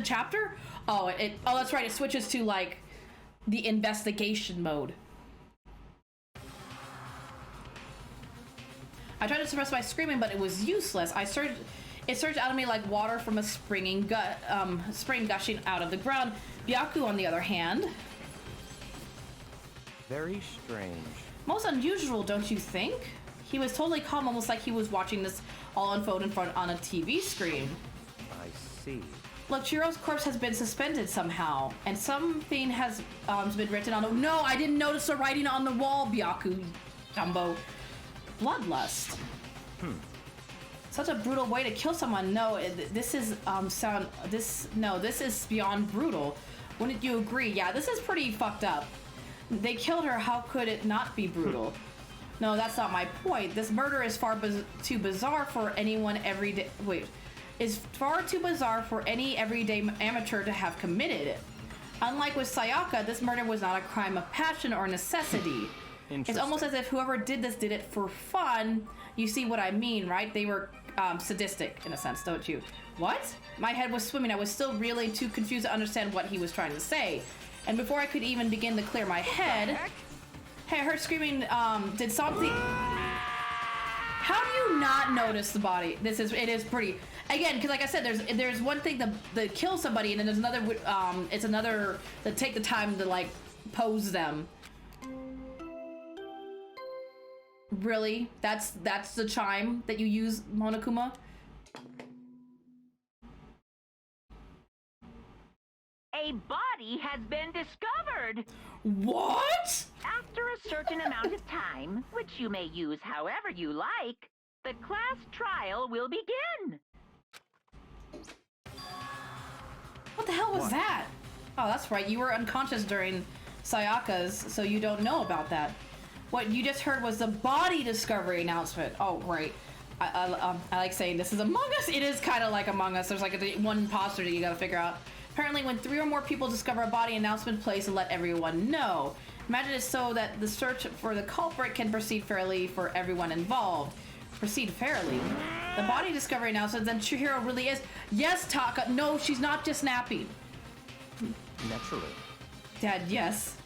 chapter? Oh, oh, that's right. It switches to like the investigation mode. I tried to suppress my screaming, but it was useless. It surged out of me like water from a spring gushing out of the ground. Byaku, on the other hand, very strange. Most unusual, don't you think? He was totally calm, almost like he was watching this all unfold in front on a TV screen. I see. Look, Chihiro's corpse has been suspended somehow, and something has been written on the— No, I didn't notice the writing on the wall, Byaku, Dumbo. Bloodlust. Such a brutal way to kill someone. No, this is this is beyond brutal. Wouldn't you agree? Yeah, this is pretty fucked up. They killed her. How could it not be brutal? No, that's not my point. This murder is far too bizarre for anyone everyday— Wait. Is far too bizarre for any everyday amateur to have committed it. Unlike with Sayaka, this murder was not a crime of passion or necessity. It's almost as if whoever did this did it for fun. You see what I mean, right? They were sadistic in a sense, don't you? What? My head was swimming. I was still really too confused to understand what he was trying to say. And before I could even begin to clear my head, hey, her screaming did something. How do you not notice the body? It is pretty, again, because like I said, there's one thing to kill somebody, and then there's another it's another to take the time to like pose them. Really? That's the chime that you use, Monokuma? A body has been discovered! What? After a certain amount of time, which you may use however you like, the class trial will begin. What the hell was that? Oh, that's right. You were unconscious during Sayaka's, so you don't know about that. What you just heard was the body discovery announcement. Oh, great. I like saying this is Among Us. It is kind of like Among Us. There's like one imposter that you gotta figure out. Apparently, when 3 or more people discover a body, announcement plays to let everyone know. Imagine it so that the search for the culprit can proceed fairly for everyone involved. Proceed fairly. The body discovery announcement, then Chihiro really is— Yes, Taka. No, she's not just napping. Naturally. Dad, yes.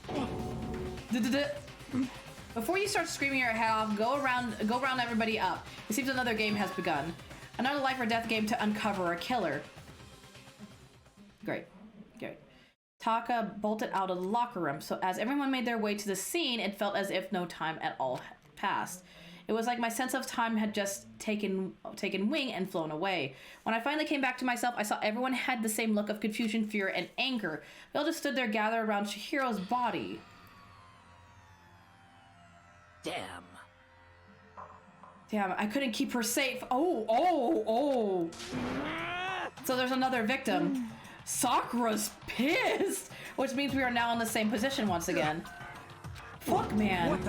Before you start screaming your head off, go around everybody up. It seems another game has begun. Another life or death game to uncover a killer. Great. Taka bolted out of the locker room, so as everyone made their way to the scene, it felt as if no time at all had passed. It was like my sense of time had just taken wing and flown away. When I finally came back to myself, I saw everyone had the same look of confusion, fear, and anger. They all just stood there gathered around Chihiro's body. Damn, I couldn't keep her safe. Oh. So there's another victim. Sakura's pissed, which means we are now in the same position once again. Fuck, man.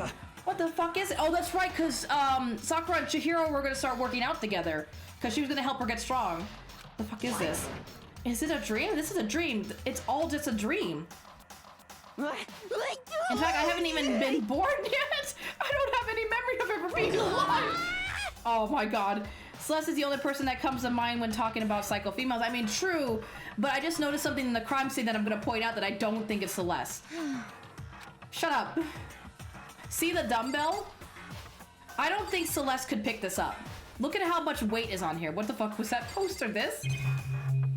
What the fuck is it? Oh, that's right, because Sakura and Chihiro were going to start working out together, because she was going to help her get strong. What the fuck is this? Is it a dream? This is a dream. It's all just a dream. In fact, I haven't even been born yet. I don't have any memory of ever being alive. Oh my god. Celeste is the only person that comes to mind when talking about psycho females. I mean, true, but I just noticed something in the crime scene that I'm going to point out that I don't think is Celeste. Shut up. See the dumbbell? I don't think Celeste could pick this up. Look at how much weight is on here. What the fuck was that poster? This?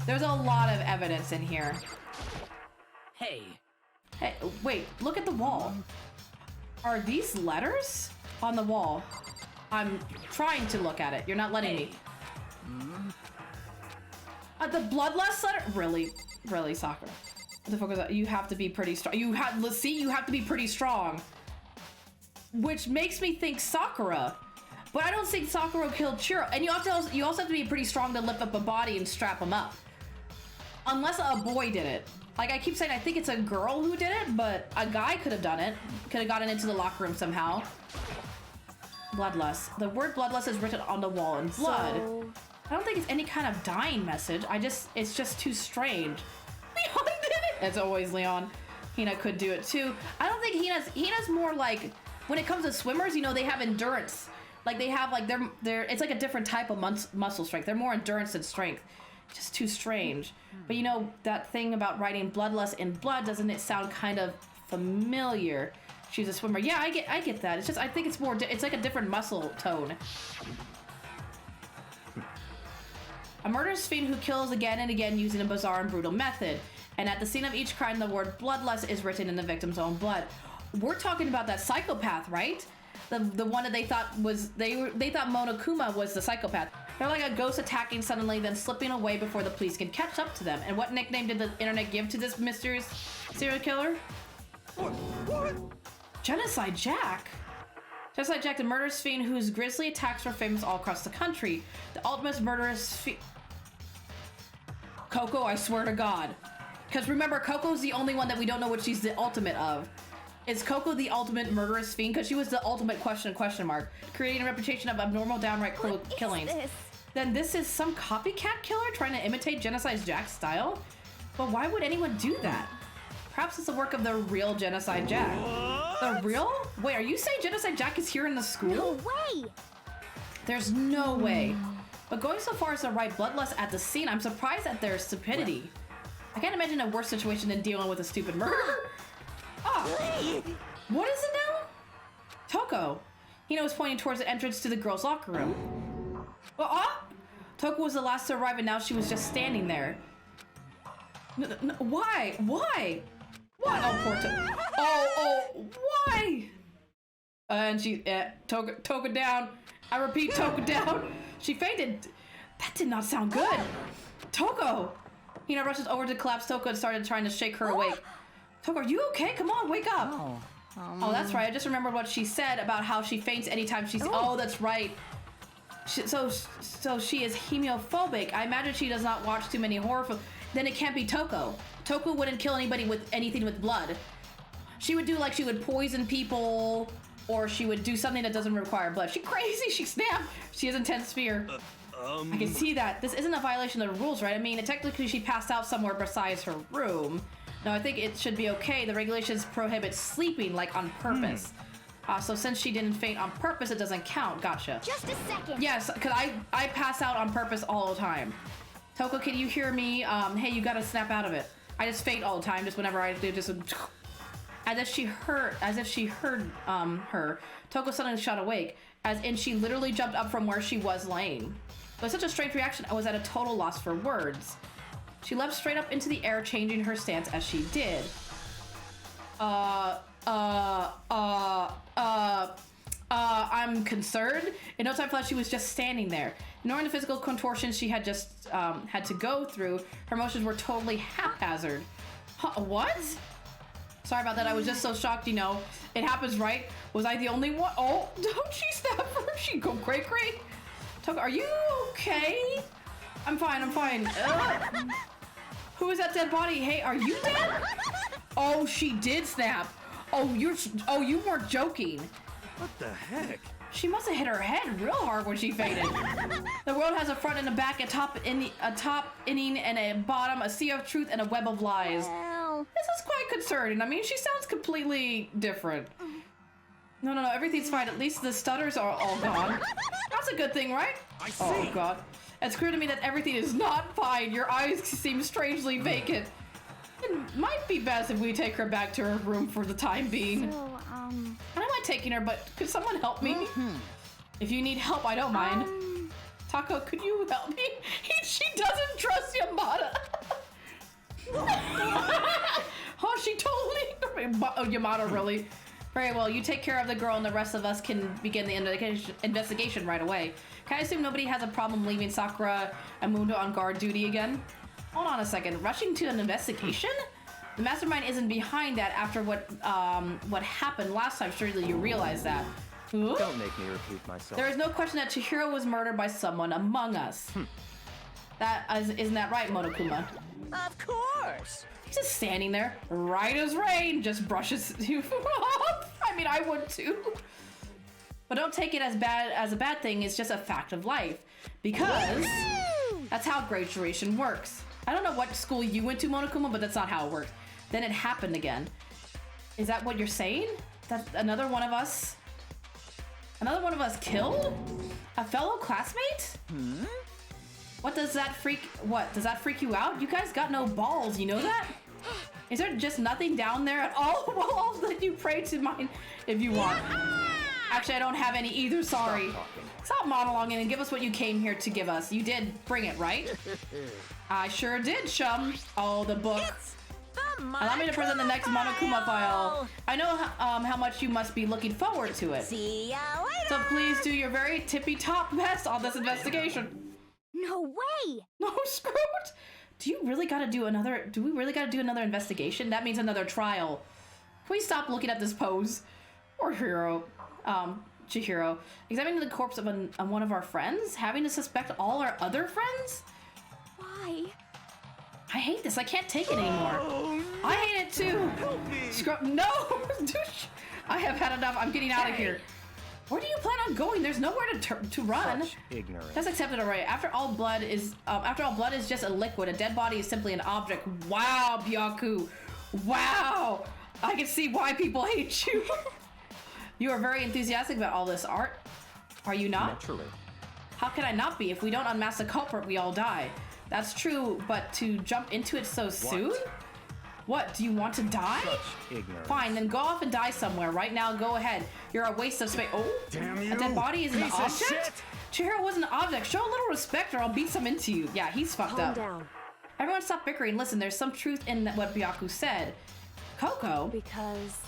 There's a lot of evidence in here. Hey, wait, look at the wall. Are these letters on the wall? I'm trying to look at it. You're not letting me. The bloodlust letter? Really, Sakura. What the fuck is that? You have to be pretty strong. You have to be pretty strong. Which makes me think Sakura. But I don't think Sakura killed Chihiro. And you also have to be pretty strong to lift up a body and strap him up. Unless a boy did it. Like I keep saying, I think it's a girl who did it, but a guy could have done it. Could have gotten into the locker room somehow. Bloodlust. The word bloodlust is written on the wall in blood. So... I don't think it's any kind of dying message. It's just too strange. Leon did it! It's always Leon. Hina could do it too. I don't think Hina's more like, when it comes to swimmers, you know, they have endurance. Like they have like, it's like a different type of muscle strength. They're more endurance than strength. Just too strange. But you know, that thing about writing bloodlust in blood, doesn't it sound kind of familiar? She's a swimmer. Yeah, I get that. It's just, I think it's more, it's like a different muscle tone. A murderous fiend who kills again and again using a bizarre and brutal method. And at the scene of each crime, the word bloodlust is written in the victim's own blood. We're talking about that psychopath, right? The one that they thought was, they thought Monokuma was the psychopath. They're like a ghost attacking suddenly, then slipping away before the police can catch up to them. And what nickname did the internet give to this mysterious serial killer? What? Genocide Jack. Genocide Jack, the murderous fiend whose grisly attacks were famous all across the country. The ultimate murderous fiend. Coco, I swear to God. Because remember, Coco's the only one that we don't know what she's the ultimate of. Is Coco the ultimate murderous fiend? Because she was the ultimate question mark. Creating a reputation of abnormal, downright cruel killings. Then this is some copycat killer trying to imitate Genocide Jack's style? But why would anyone do that? Perhaps it's the work of the real Genocide Jack. The real? Wait, are you saying Genocide Jack is here in the school? No way! There's no way. But going so far as to write bloodlust at the scene, I'm surprised at their stupidity. I can't imagine a worse situation than dealing with a stupid murder. Oh, what is it now? Toko. Hino was pointing towards the entrance to the girls' locker room. Toko was the last to arrive and now she was just standing there. Why? Why? What? Oh, poor Toko. Oh, why? And she, Toko down. I repeat, Toko down. She fainted. That did not sound good. Toko. Hina rushes over to collapse Toko and started trying to shake her awake. Toko, are you okay? Come on, wake up. Oh, that's right. I just remembered what she said about how she faints anytime she's. Oh, that's right. So she is hemophobic. I imagine she does not watch too many horror films. Then it can't be Toko. Toko wouldn't kill anybody with anything with blood. She would do like she would poison people, or she would do something that doesn't require blood. She's crazy. She snapped. She has intense fear. I can see that. This isn't a violation of the rules, right? I mean, technically she passed out somewhere besides her room. No, I think it should be okay. The regulations prohibit sleeping, like, on purpose. So since she didn't faint on purpose, it doesn't count. Gotcha. Just a second. Yes, because I pass out on purpose all the time. Toko, can you hear me? Hey, you gotta snap out of it. I just faint all the time, just whenever I do just... As if she heard her, Toko suddenly shot awake, as in she literally jumped up from where she was laying. It was such a strange reaction, I was at a total loss for words. She leapt straight up into the air, changing her stance as she did. I'm concerned. In no time flat, she was just standing there. Ignoring the physical contortions she had just had to go through, her motions were totally haphazard. What? Sorry about that, I was just so shocked, you know. It happens, right? Was I the only one? Oh, don't she snap her? She go great. Toko, are you okay? I'm fine. Who is that dead body? Hey, are you dead? Oh, she did snap. Oh, you weren't joking. What the heck? She must have hit her head real hard when she fainted. The world has a front and a back, a top inning and a bottom, a sea of truth and a web of lies. Well. This is quite concerning. I mean, she sounds completely different. No, everything's fine. At least the stutters are all gone. That's a good thing, right? I see. Oh, God. It's clear to me that everything is not fine. Your eyes seem strangely vacant. It might be best if we take her back to her room for the time being. So, I don't mind taking her, but could someone help me? If you need help, I don't mind. Taco, could you help me? She doesn't trust Yamada. Oh, she totally... Oh, Yamada, really? Very well, you take care of the girl and the rest of us can begin the investigation right away. Can I assume nobody has a problem leaving Sakura and Mundo on guard duty again? Hold on a second, rushing to an investigation? The mastermind isn't behind that after what happened last time. Surely you realize that. Huh? Don't make me repeat myself. There is no question that Chihiro was murdered by someone among us. Isn't that right, Monokuma? Of course! He's just standing there, right as rain, just brushes you off. I mean, I would too. But don't take it as a bad thing, it's just a fact of life. Because that's how graduation works. I don't know what school you went to, Monokuma, but that's not how it works. Then it happened again. Is that what you're saying? That another one of us killed? A fellow classmate? What does that freak you out? You guys got no balls, you know that? Is there just nothing down there at all? Well, I'll let you pray to mine if you want. Actually, I don't have any either, sorry. Stop monologuing and give us what you came here to give us. You did bring it, right? I sure did, chum. Oh, the book. Allow me to present the next Monokuma file. I know how much you must be looking forward to it. See ya later. So please do your very tippy-top best on this investigation. No way! No, Scrooge! Do we really gotta do another investigation? That means another trial. Can we stop looking at this pose? Or Chihiro. Examining the corpse of one of our friends? Having to suspect all our other friends? Why? I hate this. I can't take it anymore. Oh, I hate it too. No! Douche. I have had enough. I'm getting out of here. Where do you plan on going? There's nowhere to run. Such ignorance. That's accepted already. After all, blood is just a liquid. A dead body is simply an object. Wow, Byaku. Wow. I can see why people hate you. You are very enthusiastic about all this art. Are you not? Naturally. How can I not be? If we don't unmask the culprit, we all die. That's true, but to jump into it so soon? What, do you want to die? Such ignorance. Fine, then go off and die somewhere. Right now, go ahead. You're a waste of space. Oh, Damn you! a dead body is an Piece of object? shit! Chihiro was an object. Show a little respect or I'll beat some into you. Yeah, he's fucked Calm up. down. Everyone stop bickering. Listen, there's some truth in what Byaku said. Coco, Because...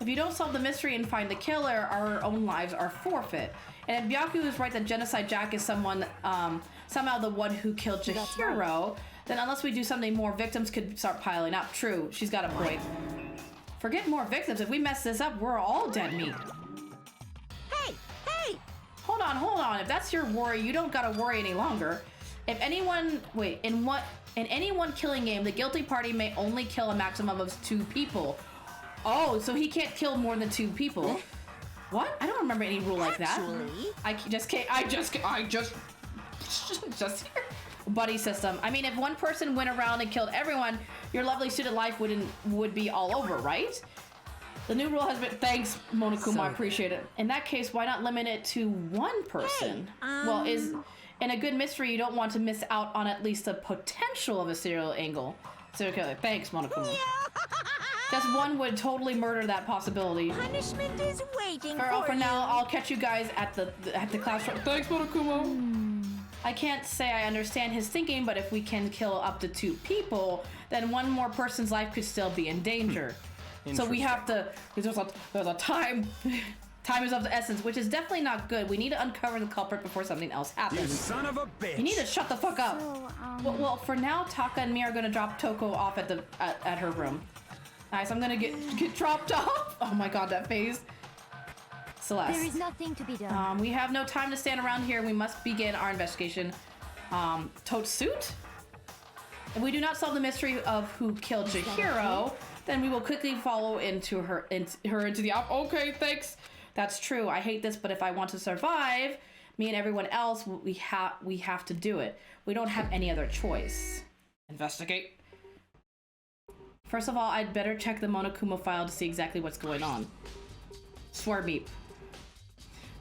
if you don't solve the mystery and find the killer, our own lives are forfeit. And if Byaku is right that Genocide Jack is somehow the one who killed Chihiro, then unless we do something more, victims could start piling up. True, she's got a point. Forget more victims. If we mess this up, we're all dead meat. Hey! Hey! Hold on. If that's your worry, you don't gotta worry any longer. If anyone, in any one killing game, the guilty party may only kill a maximum of 2 people. Oh, so he can't kill more than 2 people. What? I don't remember any rule like that. Actually... I just can't. I just here. Buddy system. I mean, if one person went around and killed everyone, your lovely student life would be all over, right? The new rule has been. Thanks, Monokuma. I appreciate it. In that case, why not limit it to 1 person? Well, in a good mystery, you don't want to miss out on at least the potential of a serial killer. Thanks, Monokuma. Just 1 would totally murder that possibility. Punishment is waiting For now, I'll catch you guys at the classroom. Thanks, Monokuma. I can't say I understand his thinking, but if we can kill up to 2 people, then 1 more person's life could still be in danger. So we have to. There's a time. Time is of the essence, which is definitely not good. We need to uncover the culprit before something else You happens. son of a bitch! You need to shut the fuck up. So, Well, for now, Taka and me are gonna drop Toko off at her room. Nice, I'm gonna get dropped off. Oh my god, that face. Celeste. there is nothing to be done. We have no time to stand around here. We must begin our investigation. Totsuit? If we do not solve the mystery of who killed Chihiro, then we will quickly follow into the okay, thanks. That's true. I hate this, but if I want to survive, me and everyone else, we have to do it. We don't have any other choice. Investigate. First of all, I'd better check the Monokuma file to see exactly what's going on. Swear beep.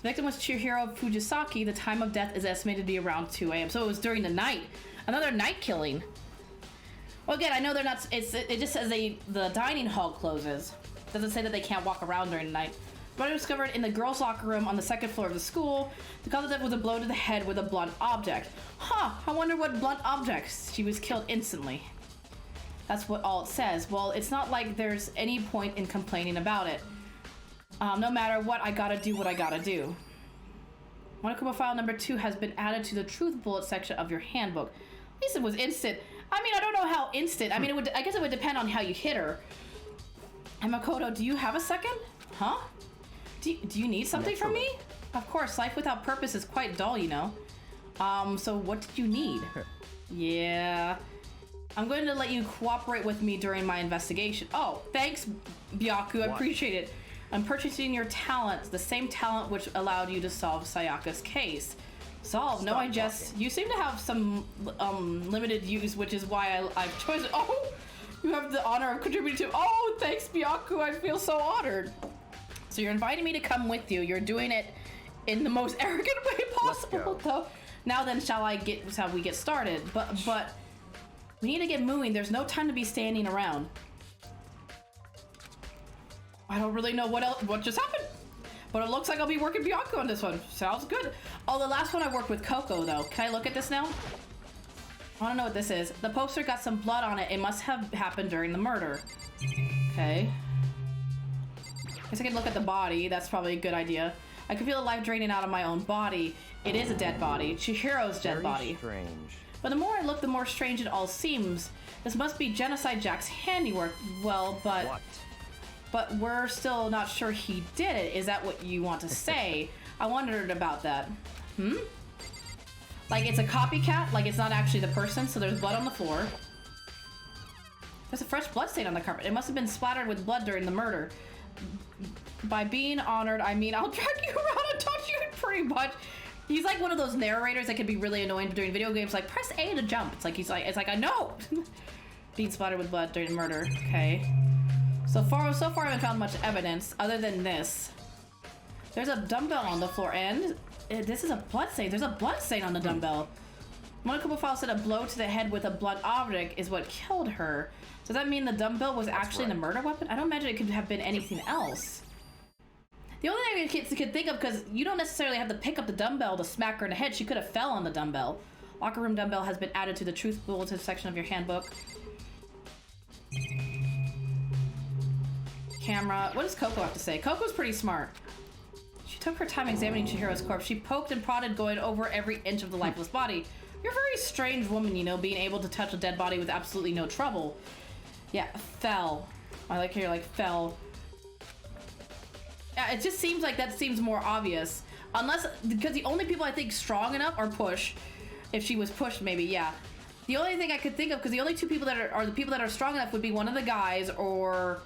The victim was Chihiro Fujisaki. The time of death is estimated to be around 2 a.m. So it was during the night. Another night killing. Well, again, I know they're not. It just says the dining hall closes. It doesn't say that they can't walk around during the night. Body discovered in the girls' locker room on the 2nd floor of the school. The cause of death was a blow to the head with a blunt object. Huh? I wonder what blunt objects. She was killed instantly. That's what all it says. Well, it's not like there's any point in complaining about it. No matter what, I gotta do what I gotta do. Monokuma file number 2 has been added to the truth bullet section of your handbook. At least it was instant. I mean, I don't know how instant. I mean, I guess it would depend on how you hit her. And Makoto, do you have a second? Huh? Do you need something from me? Of course, life without purpose is quite dull, you know. So what did you need? Yeah. I'm going to let you cooperate with me during my investigation. Oh, thanks, Byaku. I appreciate it. I'm purchasing your talent, the same talent which allowed you to solve Sayaka's case. Solve? No, I just... You seem to have some limited use, which is why I've chosen... Oh! You have the honor of contributing to... Oh, thanks, Byaku. I feel so honored. So you're inviting me to come with you. You're doing it in the most arrogant way possible, though. Now then, shall we get started? But we need to get moving. There's no time to be standing around. I don't really know what just happened, but it looks like I'll be working Byaku on this one. Sounds good. Oh, the last one I worked with Coco though. Can I look at this now? I want to know what this is. The poster got some blood on it. It must have happened during the murder. Okay. Guess I can look at the body. That's probably a good idea. I can feel the life draining out of my own body. It is a dead body. Chihiro's dead body. Strange. But the more I look, the more strange it all seems. This must be Genocide Jack's handiwork. Well, but... What? But we're still not sure he did it. Is that what you want to say? I wondered about that. Like it's a copycat? Like it's not actually the person, so there's blood on the floor. There's a fresh blood stain on the carpet. It must have been splattered with blood during the murder. By being honored, I mean I'll drag you around and touch you pretty much. He's like one of those narrators that can be really annoying during video games, like press A to jump. It's like I know. Being splattered with blood during murder. Okay. So far I haven't found much evidence other than this. There's a dumbbell on the floor and this is a blood stain. There's a blood stain on the dumbbell. Monokuma file said a blow to the head with a blunt object is what killed her. Does that mean the dumbbell was actually the murder weapon? I don't imagine it could have been anything else. The only thing I could think of, because you don't necessarily have to pick up the dumbbell to smack her in the head. She could have fell on the dumbbell. Locker room dumbbell has been added to the truth bulletin section of your handbook. Camera. What does Coco have to say? Coco's pretty smart. She took her time examining Chihiro's corpse. She poked and prodded, going over every inch of the lifeless body. You're a very strange woman, you know, being able to touch a dead body with absolutely no trouble. Yeah, fell. I like how you're like, fell. Yeah, it just seems like that seems more obvious. Unless, because the only people I think strong enough are Push. If she was pushed, maybe, yeah. The only thing I could think of, because the only two people that are the people that are strong enough would be one of the guys or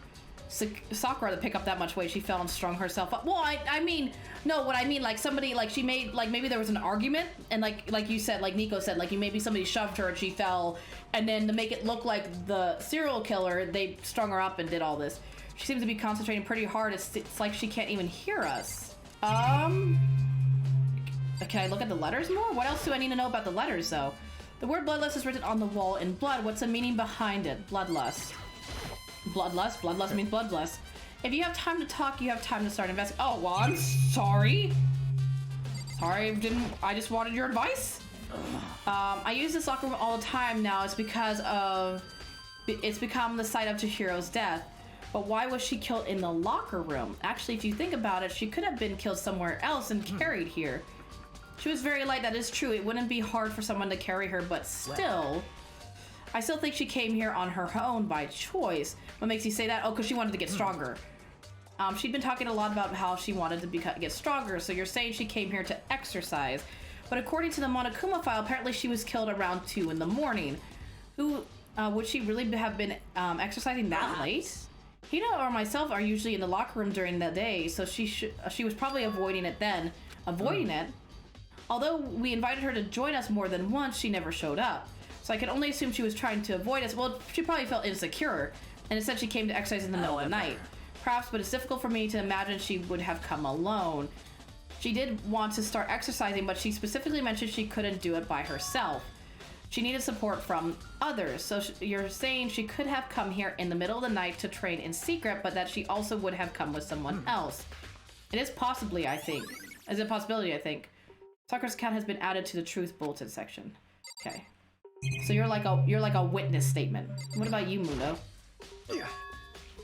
Sakura to pick up that much weight. She fell and strung herself up. Well, I mean, no, what I mean, like somebody, like she made, like maybe there was an argument and like you said, like Nico said, like maybe somebody shoved her and she fell, and then to make it look like the serial killer, they strung her up and did all this. She seems to be concentrating pretty hard. It's like she can't even hear us. Can I look at the letters more? What else do I need to know about the letters though? The word bloodlust is written on the wall in blood. What's the meaning behind it? Bloodlust. Bloodlust? Bloodlust means bloodlust. If you have time to talk, you have time to start investigating. Oh, well, I'm sorry. Sorry, I just wanted your advice. I use this locker room all the time now. It's because of, it's become the site of Chihiro's death. But why was she killed in the locker room? Actually, if you think about it, she could have been killed somewhere else and carried here. She was very light, that is true. It wouldn't be hard for someone to carry her, but still... I still think she came here on her own by choice. What makes you say that? Oh, because she wanted to get stronger. She'd been talking a lot about how she wanted to get stronger, so you're saying she came here to exercise. But according to the Monokuma file, apparently she was killed around 2 in the morning. Who, would she really have been exercising that late? Hina or myself are usually in the locker room during the day, so she was probably avoiding it then. Avoiding it? Although we invited her to join us more than once, she never showed up. So I can only assume she was trying to avoid us. Well, she probably felt insecure, and instead she came to exercise in the middle of the night. Perhaps, but it's difficult for me to imagine she would have come alone. She did want to start exercising, but she specifically mentioned she couldn't do it by herself. She needed support from others. So you're saying she could have come here in the middle of the night to train in secret, but that she also would have come with someone else. It is possibly, I think. Is a possibility, I think. Sakura's account has been added to the truth bulletin section. Okay. So you're like a witness statement. What about you, Muno?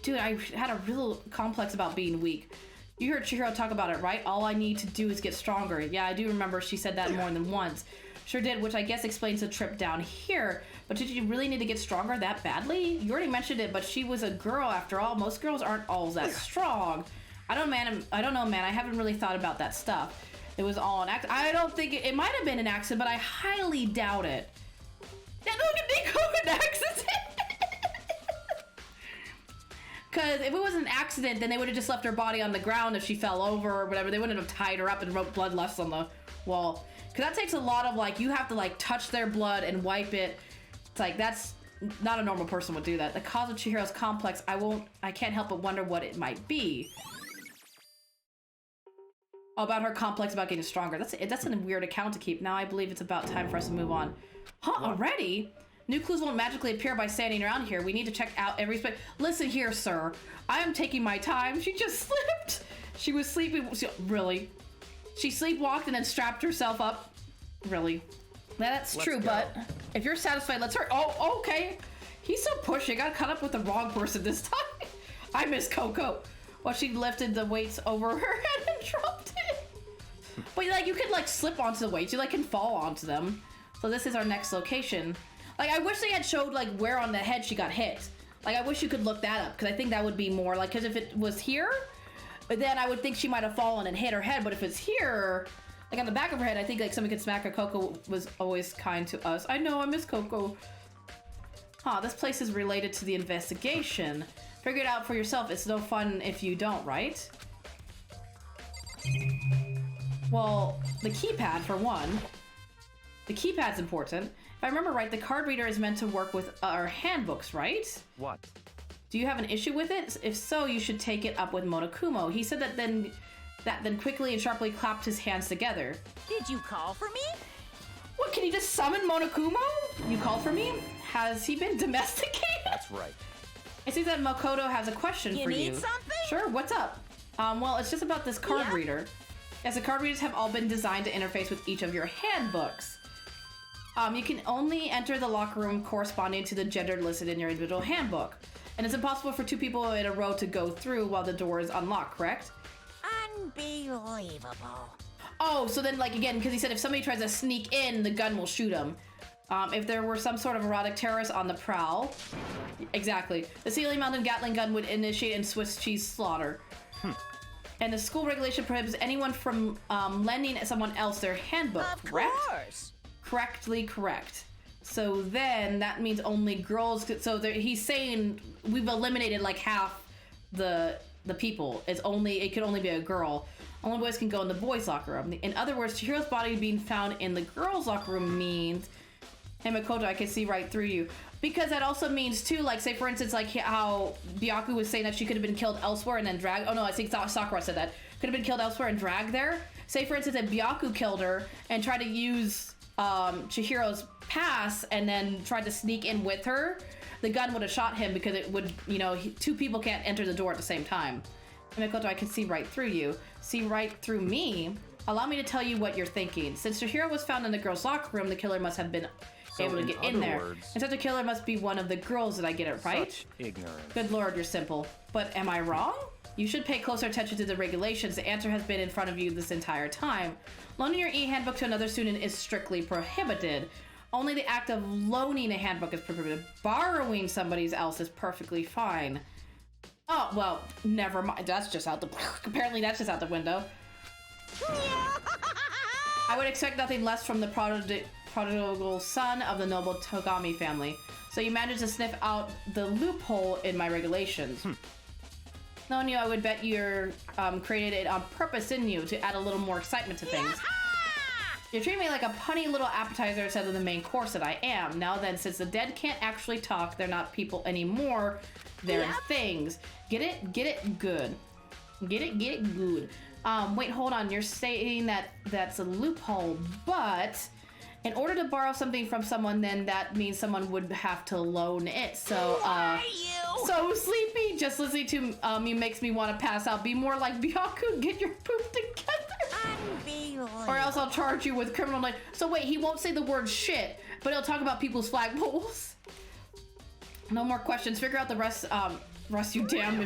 Dude, I had a real complex about being weak. You heard Chihiro talk about it, right? All I need to do is get stronger. Yeah, I do remember she said that more than once. Sure did, which I guess explains the trip down here. But did you really need to get stronger that badly? You already mentioned it, but she was a girl after all. Most girls aren't all that strong. I don't know, man. I haven't really thought about that stuff. It was all an accident. I don't think it might have been an accident, but I highly doubt it. Yeah, look at Nico, an accident. Because if it was an accident, then they would have just left her body on the ground if she fell over or whatever. They wouldn't have tied her up and wrote bloodlust on the wall. Because that takes a lot of, like, you have to, like, touch their blood and wipe it. It's like, that's not a normal person would do that. The cause of Chihiro's complex, I can't help but wonder what it might be. About her complex about getting stronger. That's a weird account to keep. Now I believe it's about time for us to move on. Huh, already? New clues won't magically appear by standing around here. We need to check out every space. Listen here, sir. I am taking my time. She just slipped. She was sleeping. Really? She sleepwalked and then strapped herself up. Really? That's true, but if you're satisfied, let's hurry. Oh, okay. He's so pushy. I got caught up with the wrong person this time. I miss Coco. Well, she lifted the weights over her head and dropped it. But like, you can like slip onto the weights. You like can fall onto them. So this is our next location. Like, I wish they had showed like where on the head she got hit. Like, I wish you could look that up because I think that would be more like, because if it was here, then I would think she might have fallen and hit her head. But if it's here, like on the back of her head, I think like someone could smack her. Coco was always kind to us. I know, I miss Coco. Huh, this place is related to the investigation. Figure it out for yourself. It's no fun if you don't, right? Well, the keypad for one. The keypad's important. If I remember right, the card reader is meant to work with our handbooks, right? What? Do you have an issue with it? If so, you should take it up with Monokumo. He said that then quickly and sharply clapped his hands together. Did you call for me? What, can you just summon Monokumo? You called for me? Has he been domesticated? That's right. It seems that Makoto has a question for you. You need something? Sure, what's up? Well, it's just about this card reader. Yes, the card readers have all been designed to interface with each of your handbooks. You can only enter the locker room corresponding to the gender listed in your individual handbook. And it's impossible for two people in a row to go through while the door is unlocked, correct? Unbelievable. Oh, so then, like, again, because he said if somebody tries to sneak in, the gun will shoot him. If there were some sort of erotic terrorist on the prowl. Exactly. The ceiling-mounted Gatling gun would initiate a Swiss cheese slaughter. And the school regulation prohibits anyone from lending someone else their handbook, correct? Of course. Correctly correct. So then that means only girls could, so he's saying we've eliminated like half the people. It could only be a girl. Only boys can go in the boys' locker room. In other words, Chihiro's body being found in the girls' locker room means, hey Makoto, I can see right through you. Because that also means too, like say for instance, like how Byaku was saying that she could have been killed elsewhere and then dragged. Oh no, I think Sakura said that. Could have been killed elsewhere and dragged there. Say for instance that Byaku killed her and tried to use Chihiro's pass and then tried to sneak in with her. The gun would have shot him because it would, two people can't enter the door at the same time. And Makoto, I can see right through you. See right through me? Allow me to tell you what you're thinking. Since Chihiro was found in the girls' locker room, the killer must have been able to get in there. And such a killer must be one of the girls. Did I get it right? Such ignorance. Good lord, you're simple. But am I wrong? You should pay closer attention to the regulations. The answer has been in front of you this entire time. Loaning your e-handbook to another student is strictly prohibited. Only the act of loaning a handbook is prohibited. Borrowing somebody else is perfectly fine. Oh, well, never mind. That's just out the... Apparently that's just out the window. I would expect nothing less from the prodigal son of the noble Togami family. So you managed to sniff out the loophole in my regulations. Knowing you, I would bet you're created it on purpose, didn't you? To add a little more excitement to things. You're treating me like a punny little appetizer instead of the main course that I am. Now then, since the dead can't actually talk, they're not people anymore. They're things. Get it? Get it? Good. Get it? Get it? Good. Wait, hold on. You're saying that that's a loophole, but in order to borrow something from someone, then that means someone would have to loan it. So, so sleepy. Just listening to you makes me want to pass out. Be more like Byaku. Get your poop together. Unbelievable. Or else I'll charge you with criminal night. So wait, he won't say the word shit, but he'll talk about people's flagpoles. No more questions. Figure out the rest. Russ, you damn.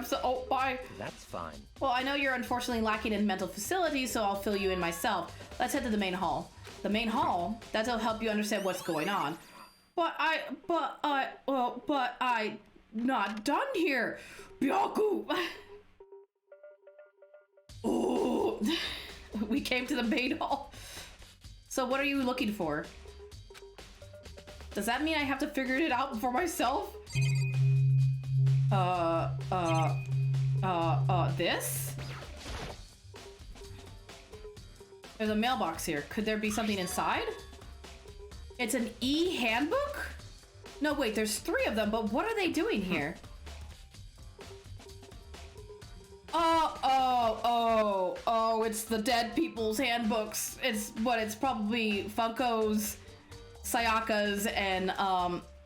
So, oh, bye. That's fine. Well, I know you're unfortunately lacking in mental facilities, so I'll fill you in myself. Let's head to the main hall. The main hall? That'll help you understand what's going on. But I not done here. Byaku. Oh, we came to the main hall. So what are you looking for? Does that mean I have to figure it out for myself? This? There's a mailbox here. Could there be something inside? It's an e-handbook? No, wait, there's 3 of them, but what are they doing here? it's the dead people's handbooks. It's probably Funko's, Sayaka's, and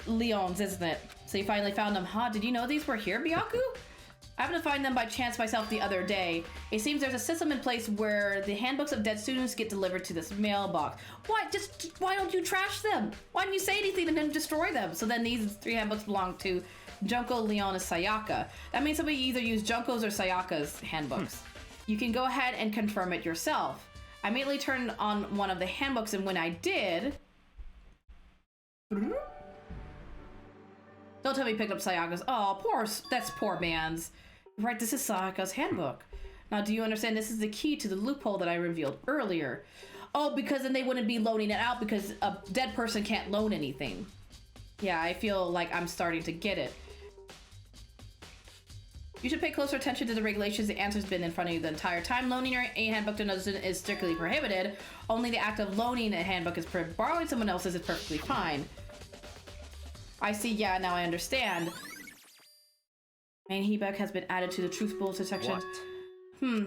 Leon's, isn't it? So you finally found them. Huh, did you know these were here, Byaku? I happened to find them by chance myself the other day. It seems there's a system in place where the handbooks of dead students get delivered to this mailbox. Why don't you trash them? Why don't you say anything and then destroy them? So then these 3 handbooks belong to Junko, Leon, and Sayaka. That means somebody either used Junko's or Sayaka's handbooks. You can go ahead and confirm it yourself. I immediately turned on one of the handbooks, and when I did... Don't tell me you picked up Sayaka's. Oh, that's poor man's. Right, this is Sayaka's handbook. Now, do you understand this is the key to the loophole that I revealed earlier? Oh, because then they wouldn't be loaning it out because a dead person can't loan anything. Yeah, I feel like I'm starting to get it. You should pay closer attention to the regulations. The answer's been in front of you the entire time. Loaning your handbook to another student is strictly prohibited. Only the act of loaning a handbook is prohibited. Borrowing someone else's is perfectly fine. I see, yeah, now I understand. Main Havoc has been added to the truth bulletin section. What?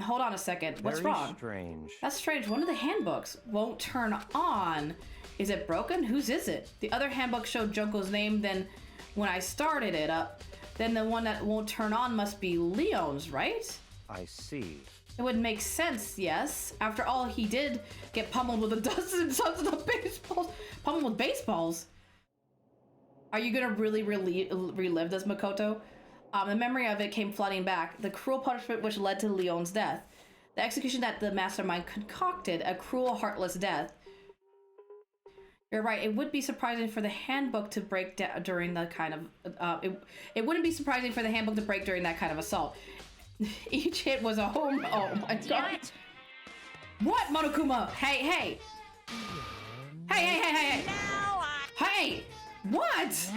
Hold on a second. What's Very wrong? Strange. That's strange. One of the handbooks won't turn on. Is it broken? Whose is it? The other handbook showed Junko's name, then when I started it up, then the one that won't turn on must be Leon's, right? I see. It would make sense, yes. After all, he did get pummeled with a dozen tons of baseballs. Pummeled with baseballs? Are you gonna really relive this, Makoto? The memory of it came flooding back. The cruel punishment which led to Leon's death. The execution that the mastermind concocted, a cruel, heartless death. You're right, it would be surprising for the handbook to break down during the kind of... it wouldn't be surprising for the handbook to break during that kind of assault. Each hit was a home... Oh my god. What, Monokuma? Hey! Hey! Hey! What?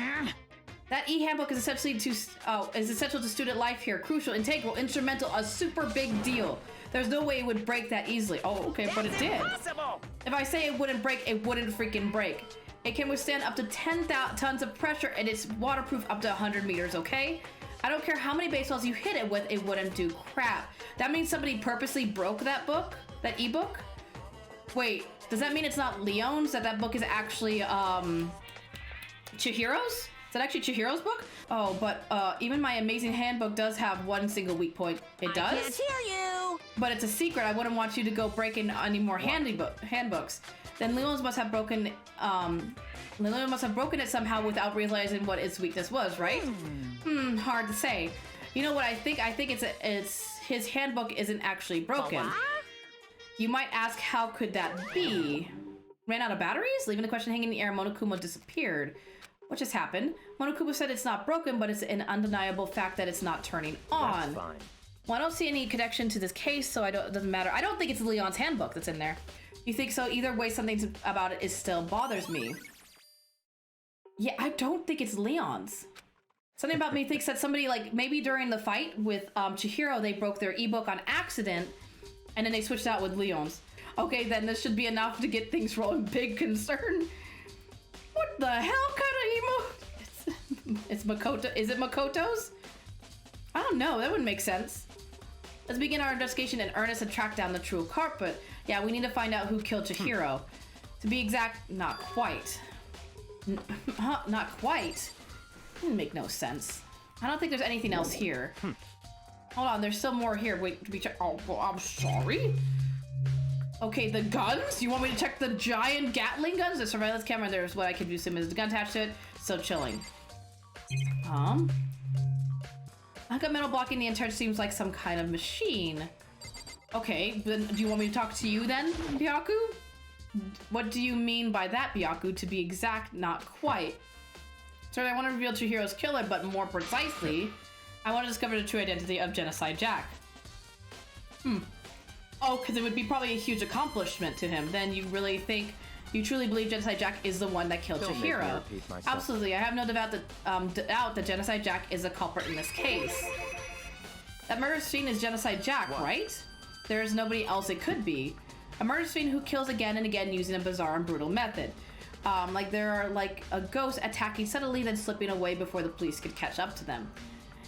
That e-handbook is essential to student life here. Crucial, integral, instrumental, a super big deal. There's no way it would break that easily. Oh, okay, but it did. Impossible. If I say it wouldn't break, it wouldn't freaking break. It can withstand up to 10,000 tons of pressure, and it's waterproof up to 100 meters, okay? I don't care how many baseballs you hit it with, it wouldn't do crap. That means somebody purposely broke that book? That e-book? Wait, does that mean it's not Leon's? That book is actually, Chihiro's? Is that actually Chihiro's book? Oh, but even my amazing handbook does have one single weak point. It does? I can't hear you. But it's a secret. I wouldn't want you to go breaking any more handbooks. Then Leon's must have broken it somehow without realizing what its weakness was, right? Hard to say. You know what I think? I think it's his handbook isn't actually broken. You might ask, how could that be? Ran out of batteries? Leaving the question hanging in the air, Monokuma disappeared. What just happened? Monokuma said it's not broken, but it's an undeniable fact that it's not turning on. That's fine. Well, I don't see any connection to this case, so it doesn't matter. I don't think it's Leon's handbook that's in there. You think so? Either way, something about it still bothers me. Yeah, I don't think it's Leon's. Something about me thinks that somebody, like, maybe during the fight with Chihiro, they broke their ebook on accident, and then they switched out with Leon's. Okay, then this should be enough to get things rolling. Big concern. What the hell kind of emo? It's Makoto. Is it Makoto's? I don't know. That wouldn't make sense. Let's begin our investigation in earnest and track down the true culprit. Yeah, we need to find out who killed Chihiro. To be exact, not quite. Not quite. Didn't make no sense. I don't think there's anything else here. Hold on, there's still more here. Wait, to be checked. Oh, well, I'm sorry. Okay, the guns? You want me to check the giant Gatling guns? The surveillance camera, there's what I could assume is the gun attached to it. Still chilling. How come metal blocking the entrance seems like some kind of machine? Okay, then do you want me to talk to you then, Byaku? What do you mean by that, Byaku? To be exact, not quite. So I want to reveal Chihiro's killer, but more precisely, I want to discover the true identity of Genocide Jack. Oh, because it would be probably a huge accomplishment to him. Then you truly believe Genocide Jack is the one that killed Chihiro? Absolutely, I have no doubt that Genocide Jack is a culprit in this case. That murder scene is Genocide Jack, right? There is nobody else it could be. A murder scene who kills again and again using a bizarre and brutal method. Like there are like a ghost attacking suddenly, then slipping away before the police could catch up to them.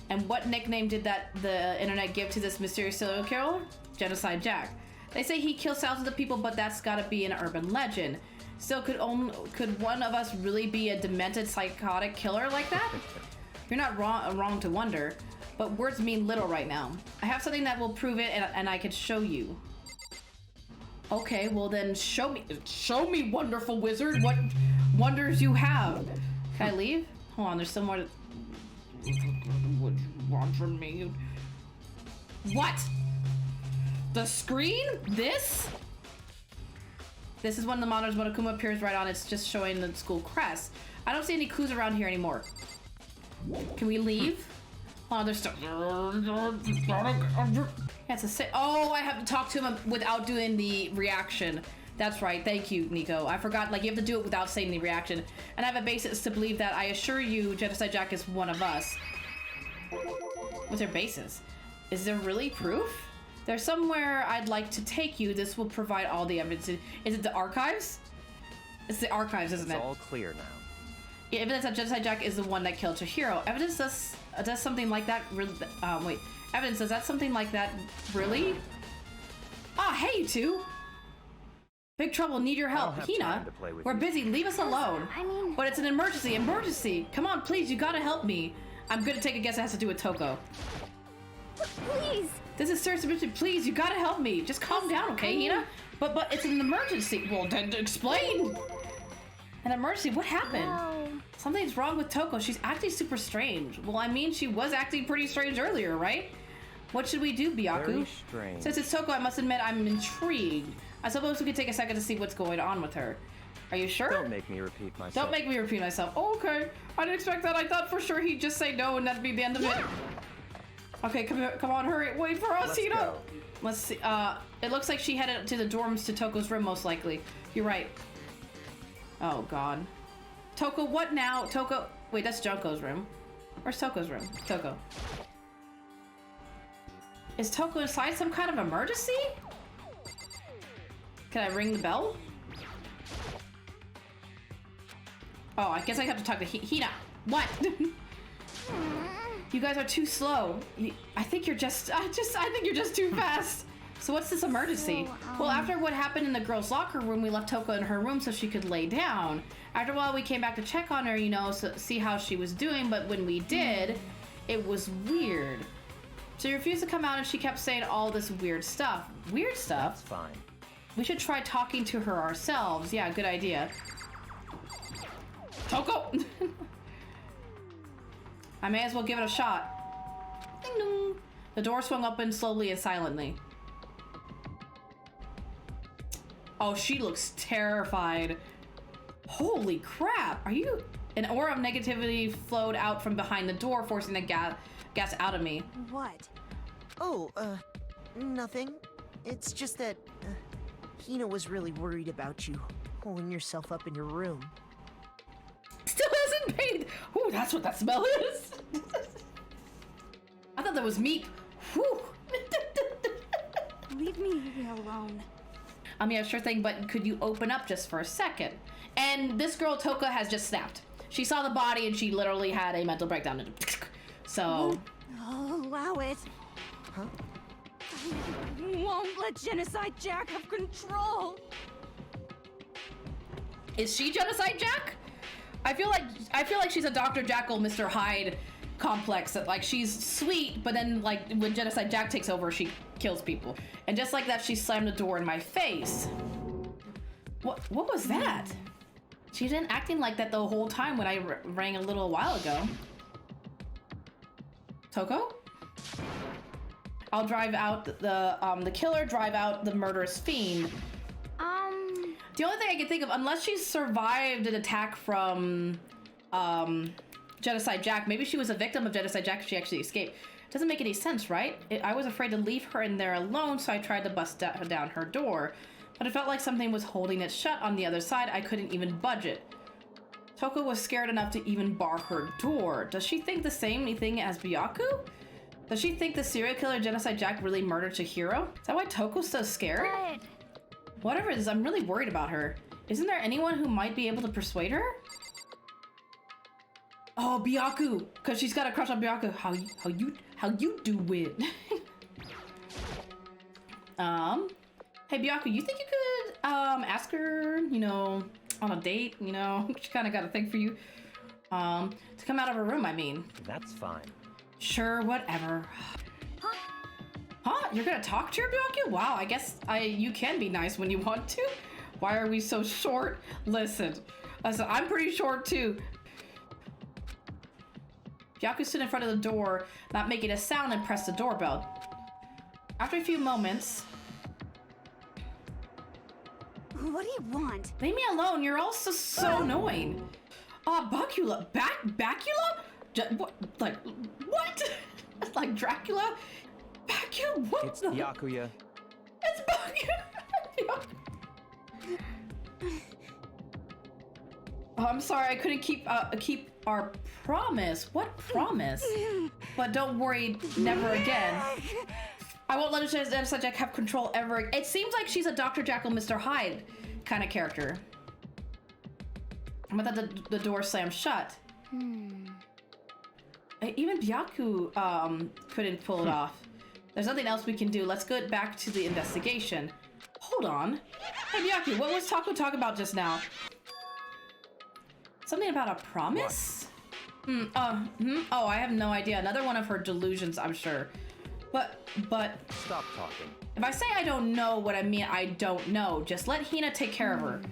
And what nickname did the internet give to this mysterious serial killer? Genocide Jack. They say he kills thousands of people, but that's gotta be an urban legend. Still, could one of us really be a demented, psychotic killer like that? You're not wrong to wonder, but words mean little right now. I have something that will prove it, and I could show you. Okay, well then show me, wonderful wizard. What wonders you have? Can I leave? Hold on, there's still more. What you want from me? What? The screen? This? This is one of the monitors when Akuma appears right on. It's just showing the school crest. I don't see any clues around here anymore. Can we leave? Oh, there's still. That's a sit. Oh, I have to talk to him without doing the reaction. That's right. Thank you, Nico. I forgot. Like, you have to do it without saying the reaction. And I have a basis to believe that. I assure you, Genocide Jack is one of us. What's their basis? Is there really proof? There's somewhere I'd like to take you. This will provide all the evidence. Is it the archives? It's the archives, isn't it? It's all clear now. Yeah, evidence that Genocide Jack is the one that killed Chihiro. Evidence does something like that really? Wait. Evidence does that something like that really? Ah, hey, you two. Big trouble. Need your help, Hina. We're busy. Leave us alone. I mean, But it's an emergency. Emergency. Come on, please. You gotta help me. I'm gonna take a guess it has to do with Toko. please. This is serious emergency. Please, you gotta help me. Just calm down, okay, Hina? But it's an emergency. Well, then explain. An emergency? What happened? No. Something's wrong with Toko. She's acting super strange. Well, I mean, she was acting pretty strange earlier, right? What should we do, Byaku? Very strange. Since it's Toko, I must admit I'm intrigued. I suppose we could take a second to see what's going on with her. Are you sure? Don't make me repeat myself. Don't make me repeat myself. Oh, okay. I didn't expect that. I thought for sure he'd just say no and that'd be the end of it. Okay, come on, hurry. Wait for us, Hina. Go. Let's see. It looks like she headed to the dorms to Toko's room, most likely. You're right. Oh, God. Toko, what now? Toko. Wait, that's Junko's room. Where's Toko's room? Toko. Is Toko inside some kind of emergency? Can I ring the bell? Oh, I guess I have to talk to Hina. What? You guys are too slow. I think you're just. I think you're just too fast. So what's this emergency? Well, after what happened in the girls' locker room, we left Toko in her room so she could lay down. After a while, we came back to check on her, you know, so see how she was doing. But when we did, it was weird. She refused to come out, and she kept saying all this weird stuff. Weird stuff? That's fine. We should try talking to her ourselves. Yeah, good idea. Toko! I may as well give it a shot. Ding dong. The door swung open slowly and silently. Oh, she looks terrified. Holy crap! Are you... An aura of negativity flowed out from behind the door, forcing the gas out of me. What? Oh, nothing. It's just that, Hina was really worried about you, holding yourself up in your room. Still hasn't paid. Ooh, that's what that smell is. I thought that was meat. Whew. Leave me alone. Yeah, sure thing, but could you open up just for a second? And this girl, Toka, has just snapped. She saw the body and she literally had a mental breakdown. So... I'll allow it. Huh? I won't let Genocide Jack have control. Is she Genocide Jack? I feel like she's a Dr. Jekyll, Mr. Hyde complex. That like she's sweet, but then like when Genocide Jack takes over, she kills people. And just like that, she slammed the door in my face. What was that? She didn't acting like that the whole time when I rang a little while ago. Toko? I'll drive out the killer, drive out the murderous fiend. The only thing I can think of, unless she survived an attack from Genocide Jack, maybe she was a victim of Genocide Jack and she actually escaped. Doesn't make any sense, right? I was afraid to leave her in there alone, so I tried to bust down her door. But it felt like something was holding it shut on the other side. I couldn't even budge it. Toko was scared enough to even bar her door. Does she think the same thing as Byaku? Does she think the serial killer Genocide Jack really murdered Chihiro? Is that why Toko's so scared? What? Whatever it is, I'm really worried about her. Isn't there anyone who might be able to persuade her? Oh, Byaku, because she's got a crush on Byaku. How you do it? Hey, Byaku, you think you could ask her, you know, on a date? You know, she kind of got a thing for you. To come out of her room, I mean. That's fine. Sure, whatever. Huh? You're gonna talk to her, Byaku? Wow, I guess you can be nice when you want to. Why are we so short? Listen, I'm pretty short too. Byaku stood in front of the door, not making a sound, and pressed the doorbell. After a few moments... What do you want? Leave me alone, you're all so annoying. Bacula. Bacula? What? Like, what? Like Dracula? Bacula? What? It's Byakuya. It's Bacula. Oh, I'm sorry, I couldn't keep our promise. What promise? But don't worry, never again. I won't let a subject have control ever. It seems like she's a Dr. Jekyll, Mr. Hyde kind of character. But then the door slammed shut. Even Byaku couldn't pull it off. There's nothing else we can do. Let's go back to the investigation. Hold on. Hey Byaku, what was Taco talking about just now? Something about a promise? Oh, I have no idea. Another one of her delusions, I'm sure. But... Stop talking. If I say I don't know what I mean, I don't know. Just let Hina take care of her.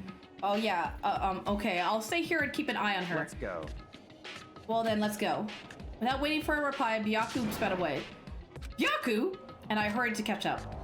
Oh yeah, okay. I'll stay here and keep an eye on her. Let's go. Well then, let's go. Without waiting for a reply, Byaku sped away. Byaku! And I hurried to catch up.